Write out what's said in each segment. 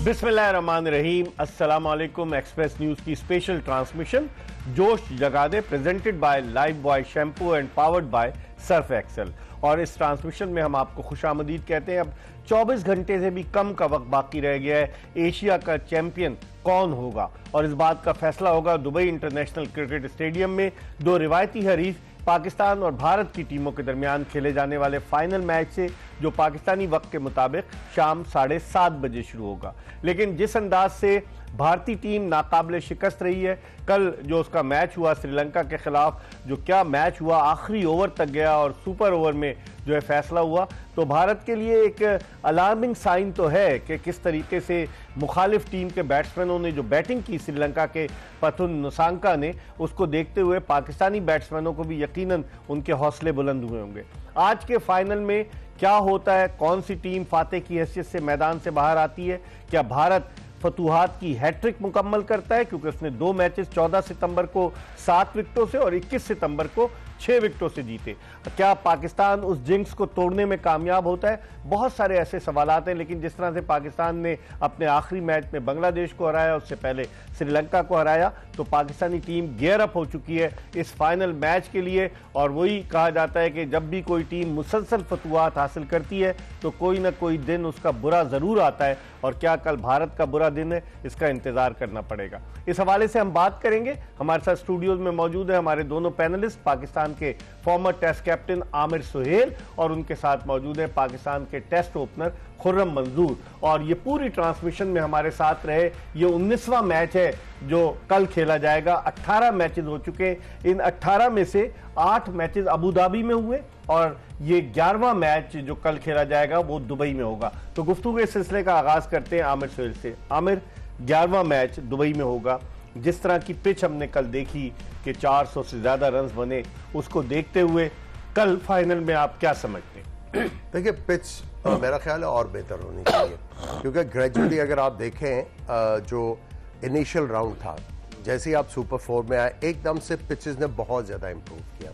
बिस्मिल्लाहिर्रहमानिर्रहीम। अस्सलाम वालेकुम। एक्सप्रेस न्यूज की स्पेशल ट्रांसमिशन जोश जगा दे presented by Lifebuoy shampoo and powered by Surf Excel. और इस ट्रांसमिशन में हम आपको खुशामदीद कहते हैं। अब 24 घंटे से भी कम का वक्त बाकी रह गया है। एशिया का चैंपियन कौन होगा और इस बात का फैसला होगा दुबई इंटरनेशनल क्रिकेट स्टेडियम में दो रिवायती हरीफ पाकिस्तान और भारत की टीमों के दरमियान खेले जाने वाले फाइनल मैच से, जो पाकिस्तानी वक्त के मुताबिक शाम 7:30 बजे शुरू होगा। लेकिन जिस अंदाज से भारतीय टीम नाकाबिले शिकस्त रही है, कल जो उसका मैच हुआ श्रीलंका के खिलाफ, जो क्या मैच हुआ, आखिरी ओवर तक गया और सुपर ओवर में जो है फैसला हुआ, तो भारत के लिए एक अलार्मिंग साइन तो है कि किस तरीके से मुखालिफ टीम के बैट्समैनों ने जो बैटिंग की श्रीलंका के पथुन नुसांका ने, उसको देखते हुए पाकिस्तानी बैट्समैनों को भी यकीनन उनके हौसले बुलंद हुए होंगे। आज के फाइनल में क्या होता है, कौन सी टीम फातेह की हैसियत से मैदान से बाहर आती है, क्या भारत फतूहात की हैट्रिक मुकम्मल करता है, क्योंकि उसने 2 मैचेस 14 सितंबर को 7 विकेटों से और 21 सितंबर को 6 विकेटों से जीते। क्या पाकिस्तान उस जिंक्स को तोड़ने में कामयाब होता है? बहुत सारे ऐसे सवालात हैं। लेकिन जिस तरह से पाकिस्तान ने अपने आखिरी मैच में बांग्लादेश को हराया, उससे पहले श्रीलंका को हराया, तो पाकिस्तानी टीम गियर अप हो चुकी है इस फाइनल मैच के लिए। और वही कहा जाता है कि जब भी कोई टीम मुसलसल फतूहात हासिल करती है तो कोई ना कोई दिन उसका बुरा जरूर आता है। और क्या कल भारत का बुरा दिन है, इसका इंतजार करना पड़ेगा। इस हवाले से हम बात करेंगे। हमारे साथ स्टूडियोज में मौजूद है हमारे दोनों पैनलिस्ट, पाकिस्तान के former test captain Aamir Sohail और उनके साथ मौजूद है पाकिस्तान के टेस्ट ओपनर खुर्रम मंजूर। और ये पूरी ट्रांसमिशन में हमारे साथ रहे। ये 19वां मैच है जो कल खेला जाएगा। 18 मैचेस हो चुके। इन 18 में से 8 मैचेस अबू धाबी में हुए और ये 11वां मैच जो कल खेला जाएगा वो दुबई में होगा। तो गुफ्तगू के सिलसिले का आगाज करते हैं आमिर सुहेल से। आमिर, 11वां मैच दुबई में होगा। जिस तरह की पिच हमने कल देखी कि 400 से ज्यादा रन बने, उसको देखते हुए कल फाइनल में आप क्या समझते हैं? देखिए, पिच मेरा ख्याल है और बेहतर होनी चाहिए, क्योंकि ग्रेजुअली अगर आप देखें जो इनिशियल राउंड था, जैसे ही आप सुपर 4 में आए, एकदम से पिचेस ने बहुत ज्यादा इंप्रूव किया।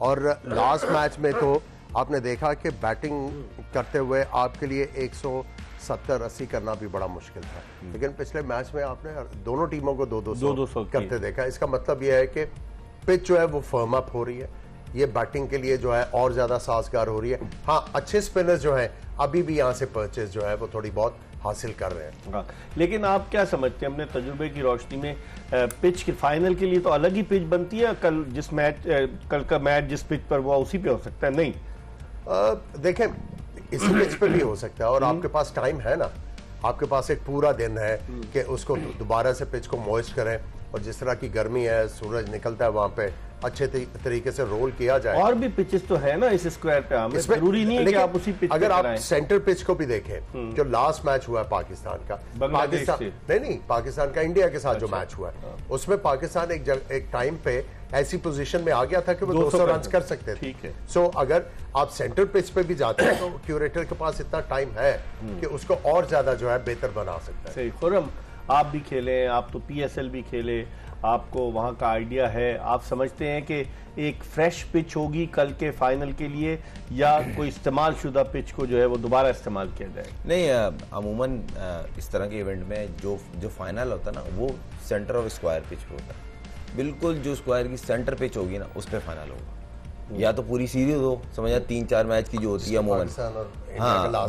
और लास्ट मैच में तो आपने देखा कि बैटिंग करते हुए आपके लिए 170-80 करना भी बड़ा मुश्किल था। लेकिन पिछले मैच में आपने दोनों टीमों को 200 करते देखा। इसका मतलब यह है कि पिच जो है वो फर्म अप हो रही है, ये बैटिंग के लिए जो है और ज्यादा साजगार हो रही है। हाँ, अच्छे स्पिनर्स जो हैं अभी भी यहाँ से परचेज जो है वो थोड़ी बहुत हासिल कर रहे हैं। हाँ, लेकिन आप क्या समझते हैं अपने तजुर्बे की रोशनी में, पिच के फाइनल के लिए तो अलग ही पिच बनती है? कल का मैच जिस पिच पर हुआ उसी पे हो सकता है? नहीं, देखें, इसी पिच पे भी हो सकता है और आपके पास टाइम है ना, आपके पास एक पूरा दिन है कि उसको दोबारा से पिच को मॉइस्ट करें। और जिस तरह की गर्मी है, सूरज निकलता है, वहां पे अच्छे तरीके से रोल किया जाए। और भी पिचेस तो है ना इस स्क्वायर पे, हमें जरूरी नहीं है कि आप उसी पिच अगर आप सेंटर पिच को भी देखें, जो लास्ट मैच हुआ है पाकिस्तान का, पाकिस्तान का इंडिया के साथ जो मैच हुआ है, उसमें पाकिस्तान एक टाइम पे ऐसी पोजीशन में आ गया था कि वो 200 रन कर सकते थे। सो अगर आप सेंटर पिच पे भी जाते हैं तो क्यूरेटर के पास इतना टाइम है कि उसको और ज्यादा जो है बेहतर बना सकता है। सही। खुर्रम, आप भी खेले, आप तो PSL भी खेले, आपको वहां का आइडिया है। आप समझते हैं कि एक फ्रेश पिच होगी कल के फाइनल के लिए, या कोई इस्तेमाल शुदा पिच को जो है वो दोबारा इस्तेमाल किया जाए? नहीं, अमूमन इस तरह के इवेंट में जो फाइनल होता है ना, वो सेंटर और स्क्वायर पिच पे होता है। बिल्कुल जो स्क्वायर की सेंटर पिच होगी ना, उस पर फाइनल होगा। या तो पूरी सीरीज हो, समझ 3-4 मैच की जो होती है अमूमन, हाँ,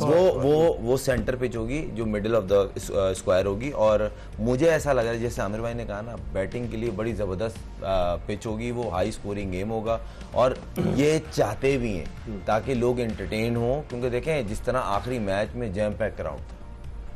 वो सेंटर पिच होगी जो मिडिल ऑफ द स्क्वायर होगी। और मुझे ऐसा लग रहा है, जैसे आमिर भाई ने कहा ना, बैटिंग के लिए बड़ी जबरदस्त पिच होगी, वो हाई स्कोरिंग गेम होगा। और ये चाहते भी हैं ताकि लोग एंटरटेन हो, क्योंकि देखें जिस तरह आखिरी मैच में जैम पैक क्राउड था।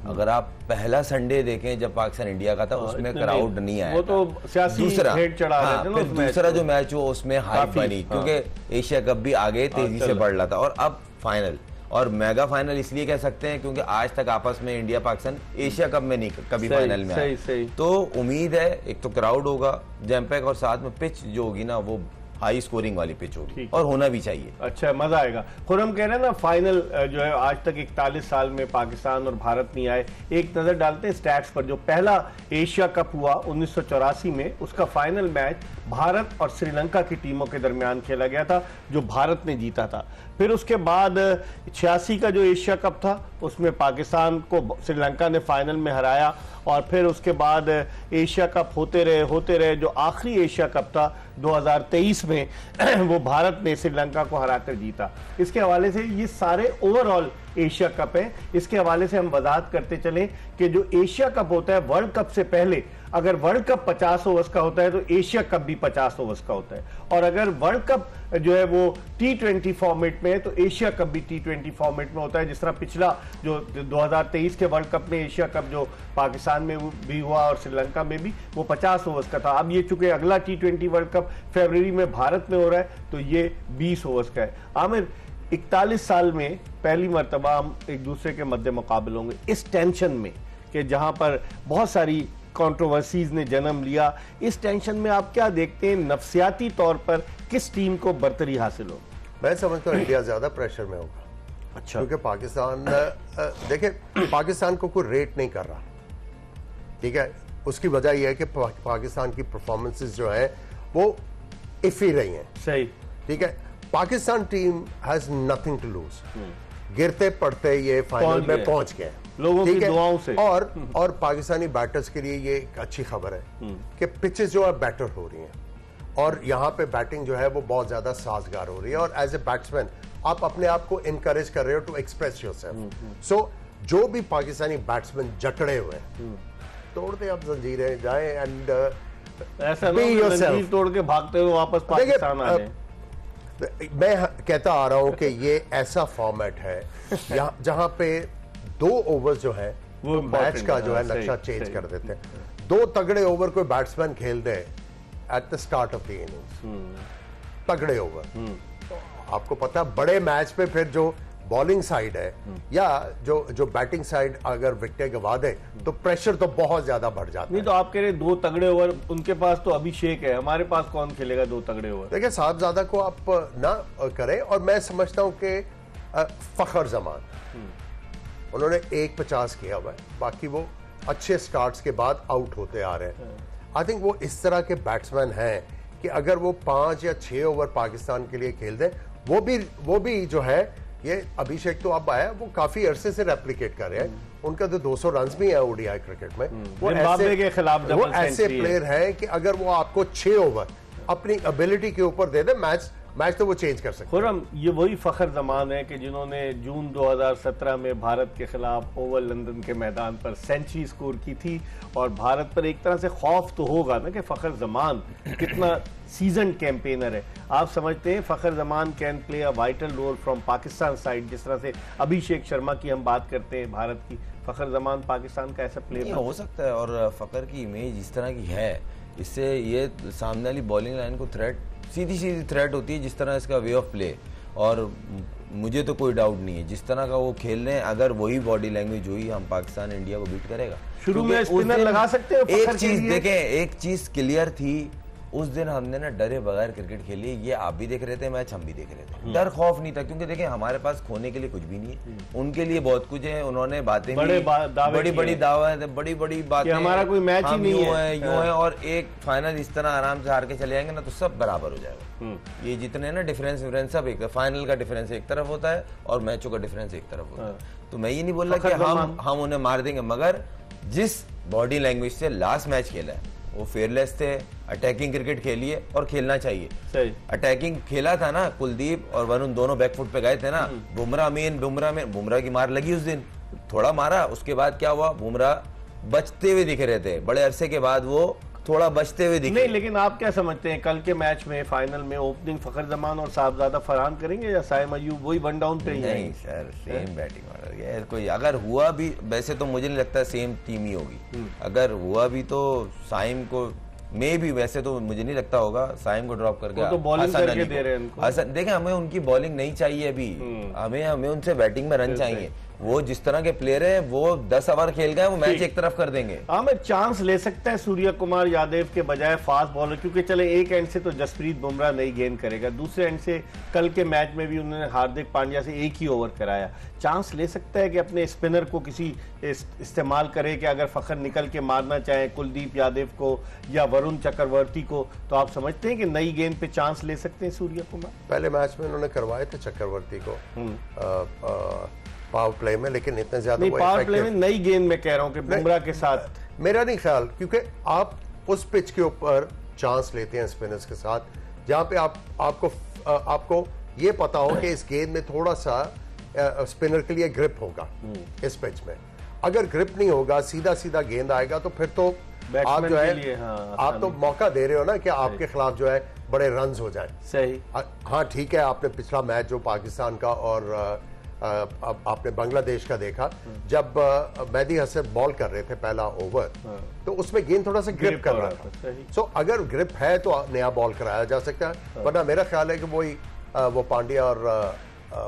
अगर आप पहला संडे देखें जब पाकिस्तान इंडिया का था, उसमें क्राउड नहीं आया, वो तो सियासी हेट चढ़ा रहे थे ना। फिर दूसरा जो मैच हुआ उसमें हाइप बनी, क्योंकि एशिया कप भी आगे तेजी से बढ़ रहा था। और अब फाइनल, और मेगा फाइनल इसलिए कह सकते हैं क्योंकि आज तक आपस में इंडिया पाकिस्तान एशिया कप में नहीं कभी फाइनल में आया। तो उम्मीद है एक तो क्राउड होगा, जैम पैक, और साथ में पिच जो होगी ना वो हाई स्कोरिंग वाली पिच होगी, और होना भी चाहिए। अच्छा, मजा आएगा। खुर्रम कह रहे हैं ना, फाइनल जो है आज तक 41 साल में पाकिस्तान और भारत नहीं आए। एक नजर डालते हैं स्टैट्स पर। जो पहला एशिया कप हुआ 1984 में, उसका फाइनल मैच भारत और श्रीलंका की टीमों के दरमियान खेला गया था, जो भारत ने जीता था। फिर उसके बाद 86 का जो एशिया कप था उसमें पाकिस्तान को श्रीलंका ने फाइनल में हराया, और फिर उसके बाद एशिया कप होते रहे। जो आखिरी एशिया कप था 2023 में वो भारत ने श्रीलंका को हराकर जीता। इसके हवाले से ये सारे ओवरऑल एशिया कप हैं। इसके हवाले से हम वजाहत करते चलें कि जो एशिया कप होता है वर्ल्ड कप से पहले, अगर वर्ल्ड कप 50 ओवर्स का होता है तो एशिया कप भी 50 ओवर्स का होता है, और अगर वर्ल्ड कप जो है वो T20 फॉर्मेट में है तो एशिया कप भी T20 फॉर्मेट में होता है। जिस तरह पिछला जो 2023 के वर्ल्ड कप में एशिया कप जो पाकिस्तान में भी हुआ और श्रीलंका में भी, वो 50 ओवर्स का था। अब ये चूंकि अगला T20 वर्ल्ड कप फरवरी में भारत में हो रहा है तो ये 20 ओवर्स का है। आमिर, 41 साल में पहली मर्तबा हम एक दूसरे के मध्य मुकाबले होंगे इस टेंशन में, कि जहां पर बहुत सारी कंट्रोवर्सीज ने जन्म लिया। इस टेंशन में आप क्या देखते हैं, नफसियाती तौर पर किस टीम को बरतरी हासिल हो? मैं समझता हूँ इंडिया ज्यादा प्रेशर में होगा। अच्छा। क्योंकि पाकिस्तान, देखिए पाकिस्तान को कोई रेट नहीं कर रहा, ठीक है। उसकी वजह यह है कि पाकिस्तान की परफॉर्मेंसेस जो है वो इफी रही हैं। सही, ठीक है। Pakistan team has nothing to lose, गिरते पड़ते ये फाइनल में पहुंच गए लोगों की दुआओं से। और पाकिस्तानी बैटर्स के लिए ये एक अच्छी खबर है कि पिचेस जो है बेटर हो रही हैं, और यहाँ पे बैटिंग जो है वो बहुत ज्यादा साजगार हो रही है, और एज ए बैट्समैन आप अपने आप को इनकरेज कर रहे हो टू एक्सप्रेस योरसेल्फ। सो जो भी पाकिस्तानी बैट्समैन जकड़े हुए हैं, तोड़ दे आप जंजीरें, जाए एंड ऐसा जंजीर तोड़ के भागते हुए वापस पाकिस्तान आ जाए। मैं कहता आ रहा हूं कि ये ऐसा फॉर्मेट है जहां पे 2 ओवर्स जो है वो मैच का जो है नक्शा चेंज कर देते हैं। 2 तगड़े ओवर कोई बैट्समैन खेल दे at the start of the innings, तगड़े ओवर, आपको पता बड़े मैच पे फिर जो बॉलिंग साइड है या जो बैटिंग साइड अगर विकेट गवा दे तो प्रेशर तो बहुत ज्यादा बढ़ जाता है। नहीं तो आप कह रहे 2 तगड़े ओवर, उनके पास तो अभिषेक है, हमारे पास कौन खेलेगा 2 तगड़े ओवर? देखिए साहबजादा को आप ना करें, और मैं समझता हूं कि फखर जमान उन्होंने 1.50 किया हुआ है, बाकी वो अच्छे स्टार्ट्स के बाद आउट होते आ रहे हैं। आई थिंक वो इस तरह के बैट्समैन हैं कि अगर वो 5 या 6 ओवर पाकिस्तान के लिए खेल दें, वो भी जो है, ये अभिषेक तो अब आया, वो काफी अरसे से रेप्लिकेट कर रहे हैं, उनका तो 200 रन भी है ओडीआई क्रिकेट में। वो ऐसे प्लेयर है कि अगर वो आपको 6 ओवर अपनी एबिलिटी के ऊपर दे दे, मैच तो वो चेंज कर सकते हैं। खुरम, ये वही फखर जमान है कि जिन्होंने जून 2017 में भारत के खिलाफ ओवल लंदन के मैदान पर सेंचुरी स्कोर की थी, और भारत पर एक तरह से खौफ तो होगा ना कि फखर जमान कितना सीजन कैंपेनर है। आप समझते हैं Fakhar Zaman can play a vital role from Pakistan side, जिस तरह से अभिषेक शर्मा की हम बात करते हैं भारत की, फखर जमान पाकिस्तान का ऐसा प्लेयर हो सकता है। और फखर की इमेज इस तरह की है, इससे ये सामने वाली बॉलिंग लाइन को सीधी थ्रेट होती है, जिस तरह इसका वे ऑफ प्ले। और मुझे तो कोई डाउट नहीं है जिस तरह का वो खेल रहे हैं, अगर वही बॉडी लैंग्वेज हुई, हम पाकिस्तान इंडिया को बीट करेगा। शुरू में स्पिनर लगा सकते हो। एक चीज देखें, एक चीज क्लियर थी उस दिन, हमने ना डरे बगैर क्रिकेट खेली। ये आप भी देख रहे थे मैच, हम भी देख रहे थे, डर खौफ नहीं था, क्योंकि देखें हमारे पास खोने के लिए कुछ भी नहीं है, उनके लिए बहुत कुछ है। उन्होंने बातें बड़ी बड़ी दावे, बड़ी बड़ी बातें, हमारा कोई मैच ही नहीं है, यूं है, और एक फाइनल इस तरह आराम से हार के चले जाएंगे ना तो सब बराबर हो जाएगा। ये जितने ना डिफरेंस सब एक, फाइनल का डिफरेंस एक तरफ होता है और मैचों का डिफरेंस एक तरफ होता है। तो मैं ये नहीं बोल रहा कि हम उन्हें मार देंगे, मगर जिस बॉडी लैंग्वेज से लास्ट मैच खेला है वो फेयरलेस थे। अटैकिंग क्रिकेट खेलिए और खेलना चाहिए। सही अटैकिंग खेला था ना, कुलदीप और वरुण दोनों बैकफुट पे गए थे ना। बुमराह की मार लगी उस दिन, थोड़ा मारा, उसके बाद क्या हुआ, बुमराह बचते हुए दिख रहे थे, बड़े अरसे के बाद वो थोड़ा बचते हुए दिखे। नहीं, लेकिन आप क्या समझते हैं कल के मैच में फाइनल में ओपनिंग फखर जमान और साहबजादा फरहान करेंगे या साइम अयूब वही 1 डाउन पे ही? नहीं सर, सेम बैटिंग ऑर्डर है कोई। अगर हुआ भी, वैसे तो मुझे नहीं लगता सेम टीम ही होगी। अगर हुआ भी तो साइम को मे भी, वैसे तो मुझे नहीं लगता होगा, साइम को ड्रॉप करके तो बॉलिंग करके दे रहे हैं उनको। देखें हमें उनकी बॉलिंग नहीं चाहिए अभी, हमें उनसे बैटिंग में रन चाहिए। वो जिस तरह के प्लेयर हैं वो 10 ओवर खेल गए, वो मैच एक तरफ कर देंगे। मैं चांस ले सकता है सूर्य कुमार यादव के बजाय फास्ट बॉलर, क्योंकि चले एक एंड से तो जसप्रीत बुमराह नहीं गेंद करेगा, दूसरे एंड से कल के मैच में भी उन्होंने हार्दिक पांड्या से एक ही ओवर कराया। चांस ले सकता है कि अपने स्पिनर को किसी इस्तेमाल करे कि अगर फखर निकल के मारना चाहे कुलदीप यादव को या वरुण चक्रवर्ती को, तो आप समझते हैं कि नई गेंद पे चांस ले सकते हैं सूर्य कुमार? पहले मैच में उन्होंने करवाए थे चक्रवर्ती को पावर प्ले में, लेकिन इतने ज्यादा पावर प्ले में नई गेंद में कह रहा हूं कि बुमराह के साथ मेरा नहीं ख्याल, क्योंकि आप उस पिच के ऊपर चांस लेते हैं स्पिनर्स के साथ जहां पे आपको ये पता हो कि इस गेंद में थोड़ा सा स्पिनर के लिए ग्रिप होगा। इस पिच में अगर ग्रिप नहीं होगा, सीधा सीधा गेंद आएगा, तो फिर तो आप जो है आप तो मौका दे रहे हो ना कि आपके खिलाफ जो है बड़े रन्स हो जाए। सही। हाँ ठीक है, आपने पिछला मैच जो पाकिस्तान का और आपने बांग्लादेश का देखा, जब मेहदी हसन बॉल कर रहे थे पहला ओवर, तो उसमें गेंद थोड़ा सा ग्रिप कर रहा था। सो अगर ग्रिप है तो नया बॉल कराया जा सकता है, वरना मेरा ख्याल है कि वो पांड्या और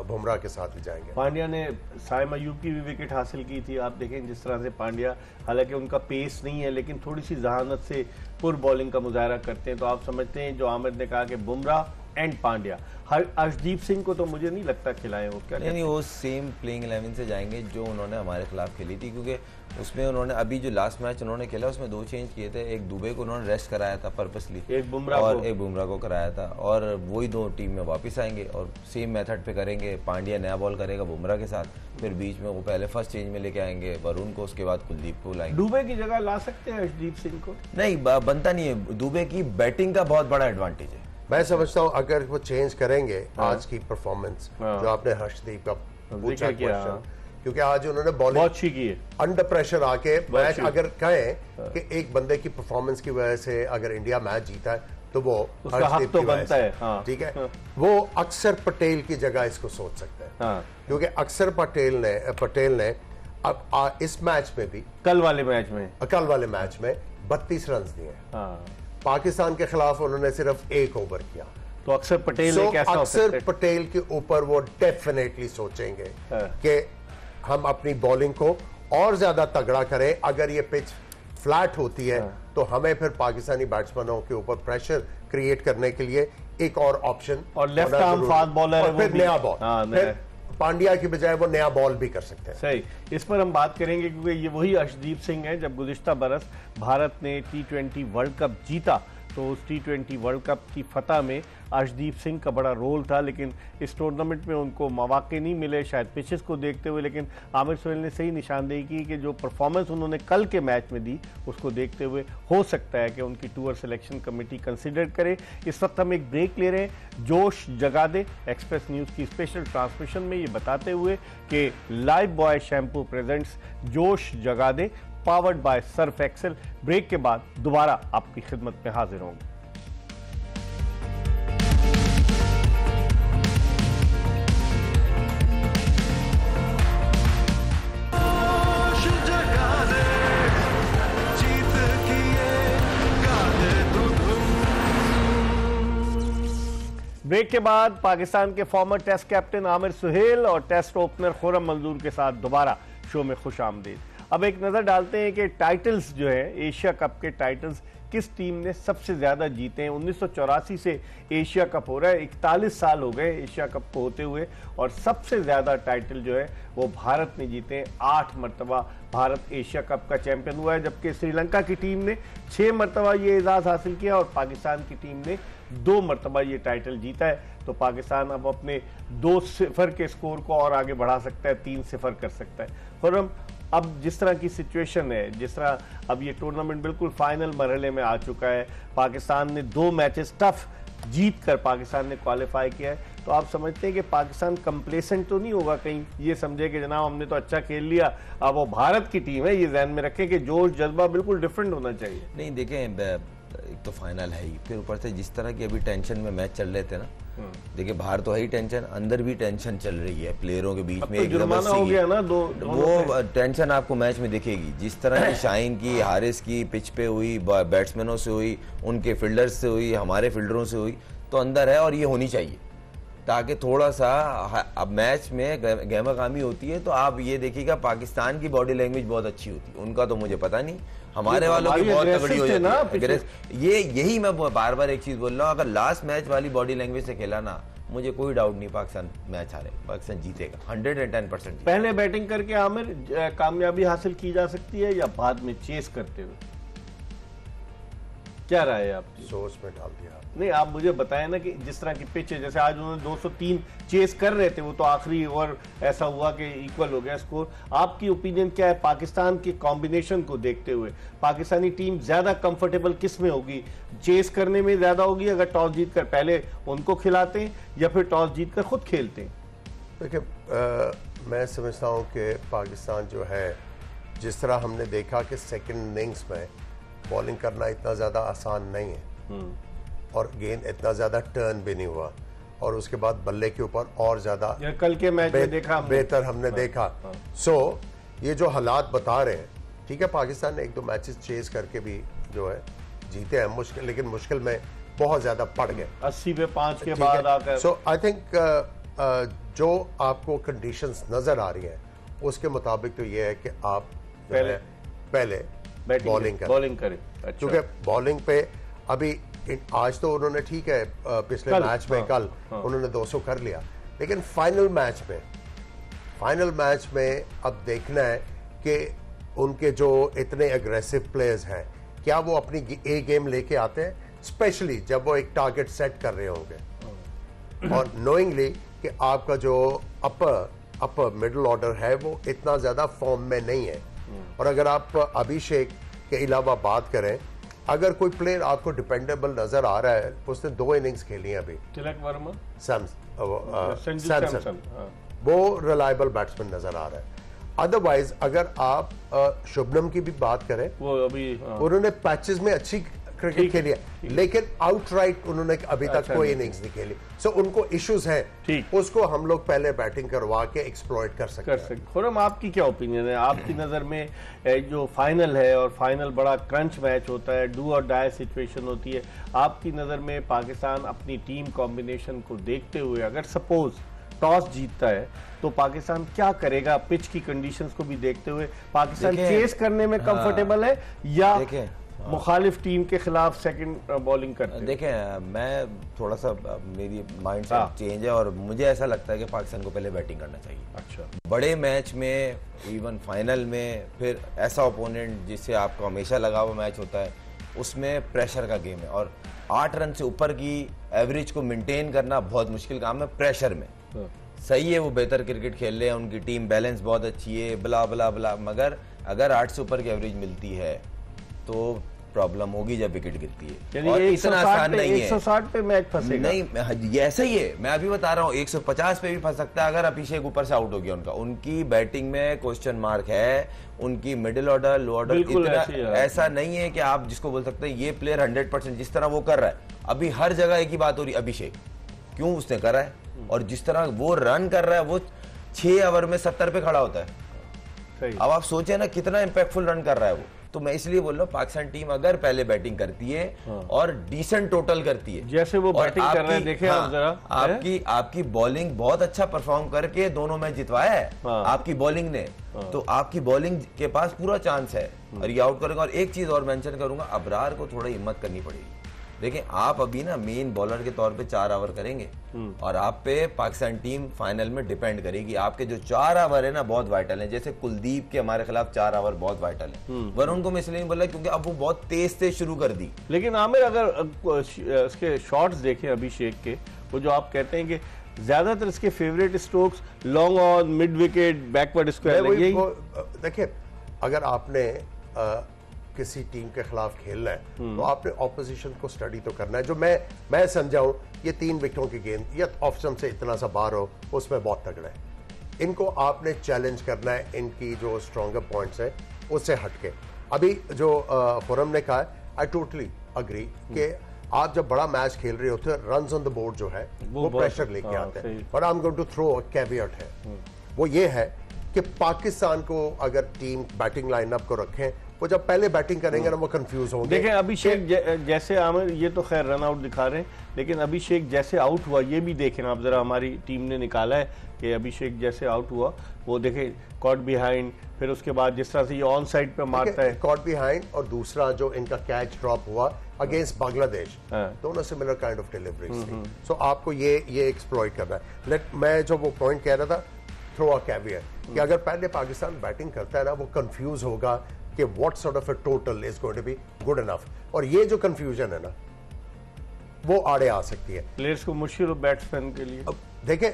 बुमराह के साथ ही जाएंगे। पांड्या ने साइम अयूब की भी विकेट हासिल की थी। आप देखें जिस तरह से पांड्या, हालांकि उनका पेस नहीं है लेकिन थोड़ी सी जहानत से पुर बॉलिंग का मुजाहरा करते हैं, तो आप समझते हैं जो आमिर ने कहा कि बुमराह एंड पांड्या, अर्शदीप सिंह को तो मुझे नहीं लगता खिलाए वो। क्या नहीं, वो सेम प्लेइंग 11 से जाएंगे जो उन्होंने हमारे खिलाफ खेली थी, क्योंकि उसमें उन्होंने अभी जो लास्ट मैच उन्होंने खेला उसमें 2 चेंज किए थे। एक दुबे को उन्होंने रेस्ट कराया था पर्पसली, एक बुमराह और एक बुमराह को कराया था, और वही 2 टीम में वापस आएंगे और सेम मेथड पे करेंगे। पांड्या नया बॉल करेगा बुमराह के साथ, फिर बीच में वो पहले फर्स्ट चेंज में लेके आएंगे वरुण को, उसके बाद कुलदीप को लाएंगे। दुबे की जगह ला सकते हैं अर्शदीप सिंह को? नहीं, बनता नहीं है। दुबे की बैटिंग का बहुत बड़ा एडवांटेज है। मैं समझता हूं अगर वो चेंज करेंगे आज की परफॉर्मेंस, जो आपने हर्षदीप का पूछा क्वेश्चन, क्योंकि आज उन्होंने बॉलिंग बहुत अच्छी की है अंडर प्रेशर आके। मैच अगर कहें कि एक बंदे की परफॉर्मेंस की वजह से अगर इंडिया मैच जीता है तो वो हर्षदीप की वजह से, ठीक है। वो अक्सर पटेल की जगह इसको सोच सकते हैं, क्योंकि अक्सर पटेल ने अब इस मैच में भी, कल वाले मैच में 32 रन दिए। पाकिस्तान के खिलाफ उन्होंने सिर्फ 1 ओवर किया, तो अक्सर पटेल अक्सर पटेल के ऊपर वो डेफिनेटली सोचेंगे कि हम अपनी बॉलिंग को और ज्यादा तगड़ा करें। अगर ये पिच फ्लैट होती है तो हमें फिर पाकिस्तानी बैट्समैनों के ऊपर प्रेशर क्रिएट करने के लिए एक और ऑप्शन, और लेफ्ट आर्म फास्ट बॉलर है, फिर नया बॉल, फिर पांड्या की बजाय वो नया बॉल भी कर सकते हैं। सही, इस पर हम बात करेंगे क्योंकि ये वही अर्शदीप सिंह है। जब गुज़िश्ता बरस भारत ने T20 वर्ल्ड कप जीता तो उस T20 वर्ल्ड कप की फतह में अर्शदीप सिंह का बड़ा रोल था, लेकिन इस टूर्नामेंट में उनको मौके नहीं मिले, शायद पिचेस को देखते हुए। लेकिन आमिर सुहेल ने सही निशानदेही की कि जो परफॉर्मेंस उन्होंने कल के मैच में दी उसको देखते हुए हो सकता है कि उनकी टूर सिलेक्शन कमेटी कंसिडर करे। इस वक्त हम एक ब्रेक ले रहे हैं। जोश जगा दे एक्सप्रेस न्यूज़ की स्पेशल ट्रांसमिशन में ये बताते हुए कि लाइफ बॉय शैम्पू प्रेजेंट्स जोश जगा दे, powered by Surf Excel. Break के बाद दोबारा आपकी खिदमत में हाजिर होंगे। ब्रेक के बाद पाकिस्तान के former test captain Aamir Sohail और टेस्ट ओपनर खुर्रम मंजूर के साथ दोबारा शो में खुश आमदीद। अब एक नज़र डालते हैं कि टाइटल्स जो है, एशिया कप के टाइटल्स किस टीम ने सबसे ज़्यादा जीते हैं। 1984 से एशिया कप हो रहा है, 41 साल हो गए एशिया कप को होते हुए, और सबसे ज़्यादा टाइटल जो है वो भारत ने जीते हैं। 8 मरतबा भारत एशिया कप का चैंपियन हुआ है, जबकि श्रीलंका की टीम ने 6 मरतबा ये एजाज़ हासिल किया और पाकिस्तान की टीम ने 2 मरतबा ये टाइटल जीता है। तो पाकिस्तान अब अपने 2-0 के स्कोर को और आगे बढ़ा सकता है, 3-0 कर सकता है। खुर्रम, अब जिस तरह की सिचुएशन है, जिस तरह अब ये टूर्नामेंट बिल्कुल फाइनल मरहले में आ चुका है, पाकिस्तान ने 2 मैचेस टफ जीत कर पाकिस्तान ने क्वालिफाई किया है, तो आप समझते हैं कि पाकिस्तान कंप्लेसेंट तो नहीं होगा, कहीं ये समझे कि जनाब हमने तो अच्छा खेल लिया, अब वो भारत की टीम है, ये ध्यान में रखें कि जोश जज्बा बिल्कुल डिफरेंट होना चाहिए। नहीं, देखें, एक तो फाइनल है ही, फिर ऊपर से जिस तरह की अभी टेंशन में मैच चल रहे थे ना, देखिए बाहर तो है ही टेंशन, अंदर भी टेंशन चल रही है प्लेयरों के बीच में। तो जुर्माना हो गया ना, वो टेंशन आपको मैच में दिखेगी, जिस तरह की शाइन की, हारिस की पिच पे हुई, बैट्समैनों से हुई, उनके फील्डर्स से हुई, हमारे फील्डरों से हुई, तो अंदर है और ये होनी चाहिए। ताकि थोड़ा सा अब मैच में गहमागामी होती है, तो आप ये देखिएगा पाकिस्तान की बॉडी लैंग्वेज बहुत अच्छी होती है, उनका तो मुझे पता नहीं, हमारे वालों की बहुत तगड़ी हो जाती है। ये यही मैं बार बार एक चीज बोल रहा हूँ, अगर लास्ट मैच वाली बॉडी लैंग्वेज से खेला ना, मुझे कोई डाउट नहीं पाकिस्तान मैच हारे, पाकिस्तान जीतेगा 110%। पहले बैटिंग करके आमिर कामयाबी हासिल की जा सकती है या बाद में चेस करते हुए, क्या राय है आपकी? सोच में डाल दिया। नहीं, आप मुझे बताएं ना कि जिस तरह की पिच है, जैसे आज उन्होंने 203 चेस कर रहे थे, वो तो आखिरी ओवर ऐसा हुआ कि इक्वल हो गया स्कोर। आपकी ओपिनियन क्या है पाकिस्तान के कॉम्बिनेशन को देखते हुए? पाकिस्तानी टीम ज्यादा कंफर्टेबल किस में होगी? चेस करने में ज्यादा होगी अगर टॉस जीतकर पहले उनको खिलाते हैं, या फिर टॉस जीतकर खुद खेलते हैं? देखिए, मैं समझता हूँ कि पाकिस्तान जो है, जिस तरह हमने देखा कि सेकेंड इनिंग्स में बॉलिंग करना इतना ज़्यादा आसान नहीं है, और गेंद इतना ज़्यादा टर्न भी नहीं हुआ, और उसके बाद बल्ले के ऊपर और ज़्यादा कल के मैच में देखा बेहतर हमने देखा। सो ये जो हालात बता रहे हैं, ठीक है, पाकिस्तान ने 1-2 मैचेस चेस करके भी जो है जीते हैं, मुश्किल, लेकिन मुश्किल में बहुत ज़्यादा पड़ गए 80 पे 5 के बाद आकर। सो आई थिंक जो आपको कंडीशंस नज़र आ रही हैं, उसके मुताबिक तो ये है कि आप पहले बॉलिंग करें। अच्छा। क्योंकि बॉलिंग पे अभी आज तो उन्होंने, ठीक है, पिछले मैच में कल उन्होंने 200 कर लिया, लेकिन फाइनल मैच में अब देखना है कि उनके जो इतने एग्रेसिव प्लेयर्स हैं, क्या वो अपनी ए गेम लेके आते हैं, स्पेशली जब वो एक टारगेट सेट कर रहे होंगे, और नोइंगली कि आपका जो अपर मिडिल ऑर्डर है वो इतना ज्यादा फॉर्म में नहीं है। और अगर आप अभिषेक के अलावा बात करें, अगर कोई प्लेयर आपको डिपेंडेबल नजर आ रहा है, उसने 2 इनिंग्स खेली हैं अभी, तिलक वर्मा, सैमसन, वो रिलायबल बैट्समैन नजर आ रहा है। अदरवाइज अगर आप शुभनम की भी बात करें, वो अभी उन्होंने पैचेस में अच्छी क्रिकेट खेली है, लेकिन आउटराइट उन्होंने अभी तक कोई इनिंग्स नहीं खेली। सो उनको इश्यूज हैं, उसको हम लोग पहले बैटिंग करवा के एक्सप्लॉइट कर सकते हैं। खुरम, आपकी क्या ओपिनियन है? आपकी नज़र में जो फाइनल है, और फाइनल बड़ा क्रंच मैच होता है, डू और डाई सिचुएशन होती है, आपकी नज़र में पाकिस्तान अपनी टीम कॉम्बिनेशन को देखते हुए अगर सपोज टॉस जीतता है तो पाकिस्तान क्या करेगा? पिच की कंडीशंस को भी देखते हुए पाकिस्तान चेस करने में कंफर्टेबल है या मुखालिफ टीम के खिलाफ सेकंड बॉलिंग करते हैं? देखें, मैं थोड़ा सा, मेरी माइंड सेट चेंज है, और मुझे ऐसा लगता है कि पाकिस्तान को पहले बैटिंग करना चाहिए। अच्छा। बड़े मैच में, इवन फाइनल में, फिर ऐसा ओपोनेंट जिससे आपको हमेशा लगा हुआ मैच होता है, उसमें प्रेशर का गेम है, और 8 रन से ऊपर की एवरेज को मेंटेन करना बहुत मुश्किल काम है प्रेशर में। सही है, वो बेहतर क्रिकेट खेल रहे हैं, उनकी टीम बैलेंस बहुत अच्छी है, बला बला बला, मगर अगर 8 से ऊपर की एवरेज मिलती है तो प्रॉब्लम होगी जब विकेट गिरती है, और इतना आसान नहीं है। 160 पे मैच फंसेगा नहीं, ये ऐसा ही है, मैं अभी बता रहा हूँ, 150 पे भी फंस सकता है अगर अभिषेक ऊपर से आउट हो गया। उनकी बैटिंग में क्वेश्चन मार्क है, उनकी मिडिल ऑर्डर, लो ऑर्डर, इतना ऐसा नहीं है कि आप जिसको बोल सकते हैं ये प्लेयर 100% जिस तरह वो कर रहा है। अभी हर जगह एक ही बात हो रही है, अभिषेक क्यों उसने करा है, और जिस तरह वो रन कर रहा है, वो 6 ओवर में 70 पे खड़ा होता है। अब आप सोचे ना कितना इंपैक्टफुल रन कर रहा है वो। तो मैं इसलिए बोल रहा हूँ, पाकिस्तान टीम अगर पहले बैटिंग करती है और डिसेंट टोटल करती है, जैसे वो बैटिंग कर रहे हैं, देखें आप जरा, आपकी बॉलिंग बहुत अच्छा परफॉर्म करके दोनों मैच जितवाया है आपकी बॉलिंग ने, तो आपकी बॉलिंग के पास पूरा चांस है और ये आउट करेगा। और एक चीज और मेंशन करूंगा, अबरार को थोड़ा हिम्मत करनी पड़ेगी। देखिए, आप अभी ना मेन बॉलर के तौर पे 4 ओवर करेंगे, और आप पे पाकिस्तान टीम फाइनल में डिपेंड करेगी। आपके जो 4 ओवर है ना, बहुत वाइटल है। जैसे कुलदीप के हमारे खिलाफ 4 ओवर बहुत वाइटल है। वरुण को मैं इसलिए नहीं बोला क्योंकि अब वो बहुत तेज से शुरू कर दी। लेकिन आमिर, अगर इसके शॉट्स देखें अभिषेक के, वो जो आप कहते हैं कि ज्यादातर इसके favourite strokes long on, mid wicket, backward square, देखिए, अगर आपने किसी टीम के खिलाफ खेलना है तो आपने ऑपोजिशन को स्टडी तो करना है। जो मैं समझाऊं, ये 3 विकेटों की गेंद या ऑफ स्टंप से इतना सा बाहर हो, उसमें बहुत तगड़ा है। इनको आपने चैलेंज करना है, इनकी जो स्ट्रॉन्गर पॉइंट्स है उससे हटके। अभी जो खुरम ने कहा है, आई टोटली अग्री कि आप जब बड़ा मैच खेल रहे होते हैं, रन्स ऑन द बोर्ड जो है वो प्रेशर लेके आते हैं। और I am going to throw a caveat है, वो ये है कि पाकिस्तान को अगर टीम बैटिंग लाइनअप को रखें वो जब पहले बैटिंग करेंगे ना वो कंफ्यूज होंगे। देखें अभिषेक जैसे आमिर, ये तो खैर रन आउट दिखा रहे हैं, लेकिन अभिषेक जैसे आउट हुआ ये भी देखें आप जरा, हमारी टीम ने निकाला है कि अभिषेक जैसे आउट हुआ वो देखें कॉट बिहाइंड, फिर उसके बाद जिस तरह से ये ऑन साइड पे मारता है कॉट बिहाइंड, और दूसरा जो इनका कैच ड्रॉप हुआ अगेंस्ट बांग्लादेश, दोनों सिमिलर काइंड ऑफ डिलीवरीज थी। सो आपको ये एक्सप्लॉइट करना है। मैं जो वो पॉइंट कह रहा था, थ्रो अ कैवियर, कि अगर पहले पाकिस्तान बैटिंग करता है ना वो कंफ्यूज होगा कि what sort of a total is going to be good enough, और ये जो कंफ्यूजन है ना वो आड़े आ सकती है प्लेयर्स को, मुश्किल बैट्समैन के लिए। अब देखें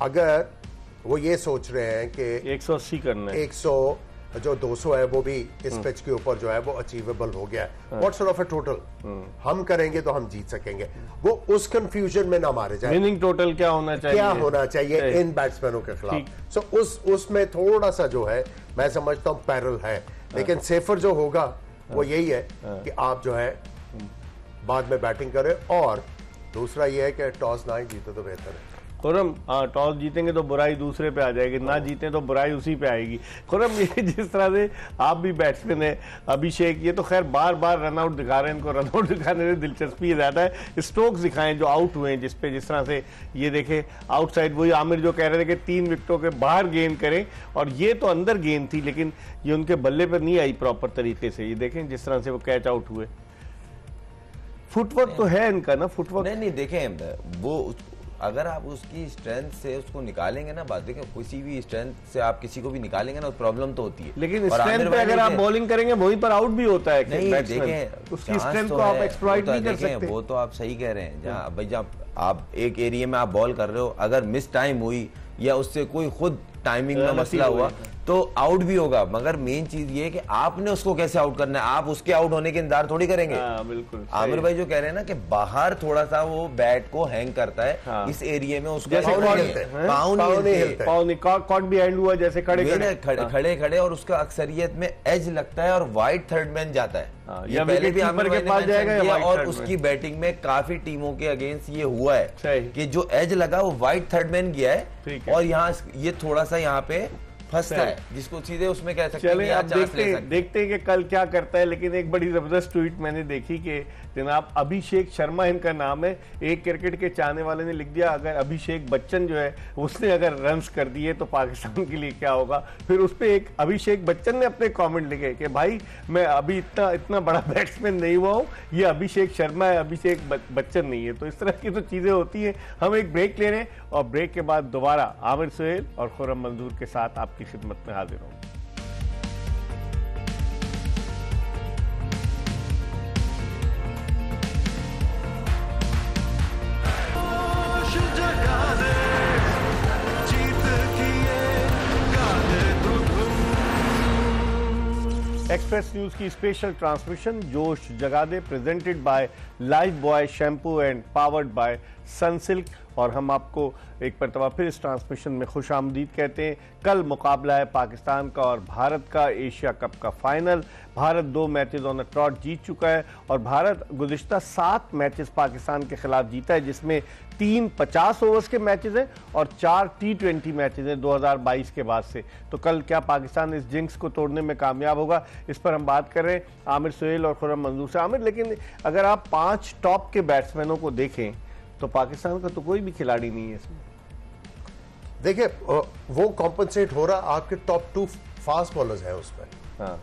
अगर वो ये सोच रहे हैं कि 180 करना है, 100 जो 200 है वो भी इस पिच के ऊपर जो है वो अचीवेबल हो गया है, what sort of a total हम करेंगे तो हम जीत सकेंगे, वो उस कंफ्यूजन में ना मारे जाए। विनिंग टोटल क्या होना चाहिए इन बैट्समैनों के खिलाफ। सो उसमें थोड़ा सा जो है मैं समझता हूं पैरल है, लेकिन सेफर जो होगा वो यही है कि आप जो है बाद में बैटिंग करें, और दूसरा ये है कि टॉस ना ही जीते तो बेहतर है। खुरम, हाँ टॉस जीतेंगे तो बुराई दूसरे पे आ जाएगी, ना जीते तो बुराई उसी पे आएगी। खुरम, ये जिस तरह से आप भी बैट्समैन है अभिषेक, ये तो खैर बार बार रन आउट दिखा रहे हैं, इनको रन आउट दिखाने में दिलचस्पी ज्यादा है। स्ट्रोक्स दिखाएं जो आउट हुए हैं, जिसपे जिस तरह से ये देखे आउटसाइड, वही आमिर जो कह रहे थे कि 3 विकेटों के बाहर गेंद करें, और ये तो अंदर गेंद थी लेकिन ये उनके बल्ले पर नहीं आई प्रॉपर तरीके से। ये देखें जिस तरह से वो कैच आउट हुए, फुटवर्क तो है इनका ना, फुटवर्क नहीं देखें वो अगर आप उसकी स्ट्रेंथ से उसको निकालेंगे ना, बात देखें किसी भी स्ट्रेंथ से आप किसी को भी निकालेंगे ना प्रॉब्लम तो होती है, लेकिन स्ट्रेंथ पे अगर आप बॉलिंग करेंगे वहीं पर आउट भी होता है। नहीं देखें उसकी स्ट्रेंथ को आप एक्सप्लॉइट नहीं कर सकते। वो तो आप सही कह रहे हैं, जहाँ भाई जब आप एक एरिया में आप बॉल कर रहे हो, अगर मिस टाइम हुई या उससे कोई खुद टाइमिंग में मसला हुआ तो आउट भी होगा, मगर मेन चीज ये है कि आपने उसको कैसे आउट करना है, आप उसके आउट होने के इंतजार थोड़ी करेंगे। बिल्कुल आमिर भाई जो कह रहे हैं ना कि बाहर थोड़ा सा वो बैट को हैंग करता है, इस एरिया में उसका कॉट बिहाइंड हुआ, जैसे खड़े और उसका अक्सरियत में एज लगता है और वाइड थर्ड मैन जाता है। ये पहले भी आमिर के पास जाएगा, और उसकी बैटिंग में काफी टीमों के अगेंस्ट ये हुआ है कि जो एज लगा वो वाइड थर्ड मैन गया है, और यहाँ ये थोड़ा सा यहाँ पे फंसता है, जिसको सीधे उसमें कह सकते हैं। आप देखते हैं कि कल क्या करता है। लेकिन एक बड़ी जबरदस्त ट्वीट मैंने देखी कि जनाब अभिषेक शर्मा इनका नाम है, एक क्रिकेट के चाहने वाले ने लिख दिया अगर अभिषेक बच्चन जो है उसने अगर रन्स कर दिए तो पाकिस्तान के लिए क्या होगा। फिर उस पर एक अभिषेक बच्चन ने अपने कमेंट लिखे कि भाई मैं अभी इतना बड़ा बैट्समैन नहीं हुआ हूँ, ये अभिषेक शर्मा है, अभिषेक बच्चन नहीं है। तो इस तरह की तो चीजें होती हैं। हम एक ब्रेक ले रहे हैं और ब्रेक के बाद दोबारा आमिर सुहेल और खुर्रम मंजूर के साथ आपकी खिदमत में हाजिर होंगे। एक्सप्रेस न्यूज की स्पेशल ट्रांसमिशन जोश जगा दे presented by Lifebuoy shampoo and powered by Sunsilk. और हम आपको एक मरतबा फिर इस ट्रांसमिशन में खुश आमदीद कहते हैं। कल मुकाबला है पाकिस्तान का और भारत का एशिया कप का final. Bharat 2 matches on the trot जीत चुका है और भारत गुज़िश्ता 7 मैचेस पाकिस्तान के खिलाफ जीता है, जिसमें 3 50 ओवर्स के मैचेस हैं और 4 T20 मैचेस हैं 2022 के बाद से। तो कल क्या पाकिस्तान इस जिंक्स को तोड़ने में कामयाब होगा, इस पर हम बात कर रहे हैं आमिर सुहेल और खुर्रम मंजूर से। आमिर, लेकिन अगर आप 5 टॉप के बैट्समैनों को देखें तो पाकिस्तान का तो कोई भी खिलाड़ी नहीं है इसमें। देखिए वो कॉम्पनसेट हो रहा, आपके टॉप 2 फास्ट बॉलर्स हैं उसमें। हाँ।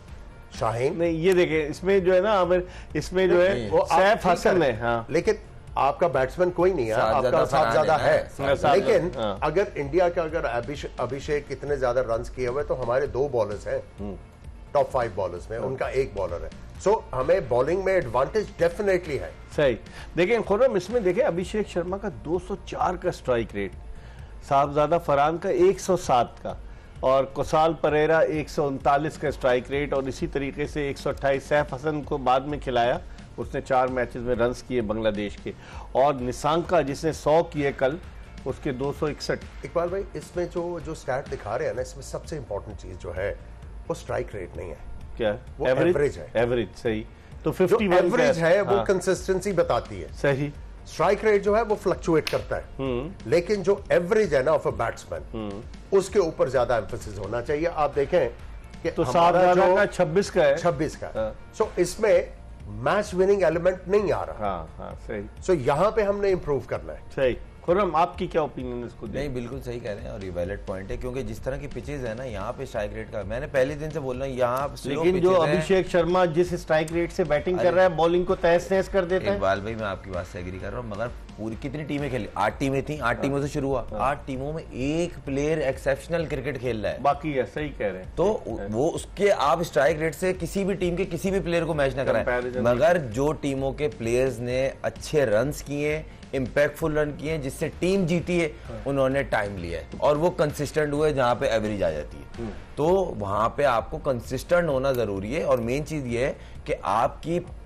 शाहीन नहीं, ये देखें इसमें जो है ना आमिर, इसमें जो है वो सैफ हसन है। हाँ। लेकिन आपका बैट्समैन कोई नहीं है, आपका साथ ज्यादा है। लेकिन अगर इंडिया का अगर अभिषेक इतने ज्यादा रन्स किए हुए तो हमारे 2 बॉलर्स हैं टॉप 5 बॉलर्स में, उनका 1 बॉलर है। सो हमें बॉलिंग में एडवांटेज डेफिनेटली है। सही। देखें खुर्रम, इसमें देखें अभिषेक शर्मा का 204 का स्ट्राइक रेट, साहबजादा फरहान का 107 का और कुसाल परेरा 139 का स्ट्राइक रेट, और इसी तरीके से 128 सैफ हसन को बाद में खिलाया, उसने 4 मैचेस में रन्स किए बांग्लादेश के, और निशांका जिसने 100 किए कल, उसके 261। इकबाल भाई, इसमें जो स्टैट दिखा रहे हैं ना, इसमें सबसे इंपॉर्टेंट चीज जो है वो स्ट्राइक रेट नहीं है। क्या? वो एवरेज है। एवरेज, सही। तो 51 एवरेज है वो कंसिस्टेंसी बताती है। सही। स्ट्राइक रेट जो है वो फ्लक्चुएट करता है, लेकिन जो एवरेज है ना ऑफ अ बैट्समैन, उसके ऊपर ज्यादा एम्फेसिस होना चाहिए। आप देखें कि तो 7 हमारा जो का 26 का है। 26 का। हाँ। सो इसमें मैच विनिंग एलिमेंट नहीं आ रहा। हाँ सही सो यहां पे हमने इंप्रूव करना है। सही। खुर्रम, आपकी क्या ओपिनियन इसको दे? नहीं, बिल्कुल सही कह रहे हैं और ये वैलिड पॉइंट है, क्योंकि जिस तरह की पिचेज है ना, यहाँ पे स्ट्राइक रेट का मैंने पहले दिन से बोल रहा हूँ, यहाँ लेकिन जो अभिषेक शर्मा जिस स्ट्राइक रेट से बैटिंग कर रहा है, बॉलिंग को तहस नहस कर देता है। इकबाल भाई, मैं आपकी बात से एग्री कर रहा हूँ, मगर पूरी कितनी टीमें खेली? 8 टीमें थी, 8 टीमों से शुरू हुआ। 8 टीमों में एक प्लेयर एक्सेप्शनल क्रिकेट खेल रहा है, बाकी है। सही कह रहे हैं। तो वो उसके आप स्ट्राइक रेट से किसी भी टीम के किसी भी प्लेयर को मैच ना कराएं, मगर जो टीमों के प्लेयर्स ने अच्छे रन्स किए, इंपैक्टफुल रन किए, जिससे टीम जीती है, उन्होंने टाइम लिया है और वो कंसिस्टेंट हुए, जहां पे एवरेज आ जाती है। तो वहां पे आपको कंसिस्टेंट होना जरूरी है और मेन चीज ये है कि